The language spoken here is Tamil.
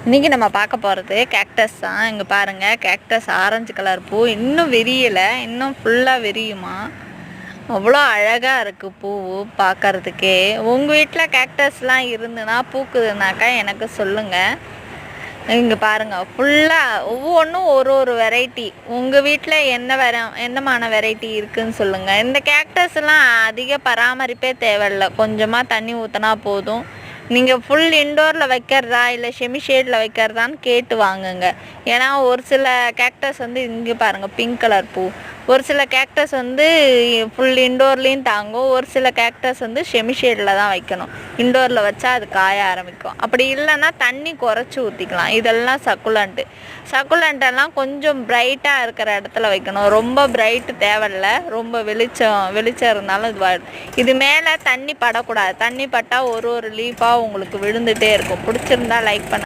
இன்றைக்கி நம்ம பார்க்க போகிறது கேக்டஸ் தான். இங்கே பாருங்கள், கேக்டஸ் ஆரஞ்சு கலர் பூ இன்னும் விரியலை, இன்னும் ஃபுல்லாக விரியுமா. அவ்வளோ அழகாக இருக்குது பூ பார்க்குறதுக்கே. உங்கள் வீட்டில் கேக்டஸ்லாம் இருந்துன்னா பூக்குதுனாக்கா எனக்கு சொல்லுங்கள். இங்கே பாருங்கள், ஃபுல்லாக ஒவ்வொன்றும் ஒரு வெரைட்டி. உங்கள் வீட்டில் என்னமான வெரைட்டி இருக்குதுன்னு சொல்லுங்கள். இந்த கேக்டஸ்லாம் அதிக பராமரிப்பே தேவையில்லை, கொஞ்சமாக தண்ணி ஊற்றினா போதும். நீங்கள் ஃபுல் இன்டோரில் வைக்கிறதா இல்லை செமி ஷேடில் வைக்கிறதான்னு கேட்டு வாங்குங்க. ஏன்னா ஒரு சில கேக்டஸ் இங்கே பாருங்கள், பிங்க் கலர் பூ. ஒரு சில கேக்டஸ் ஃபுல் இன்டோர்லேயும் தாங்கும். ஒரு சில கேக்டஸ் செமி ஷேடில் தான் வைக்கணும். இன்டோரில் வச்சா அது காய ஆரம்பிக்கும். அப்படி இல்லைன்னா தண்ணி குறைச்சி ஊற்றிக்கலாம். இதெல்லாம் சக்குலண்டெல்லாம் கொஞ்சம் பிரைட்டாக இருக்கிற இடத்துல வைக்கணும். ரொம்ப பிரைட்டு தேவையில்லை, ரொம்ப வெளிச்சம் இருந்தாலும் இது மேலே தண்ணி படக்கூடாது. தண்ணி பட்டால் ஒரு லீஃபாக உங்களுக்கு விழுந்துகிட்டே இருக்கும். பிடிச்சிருந்தா லைக் பண்ணுங்கள்.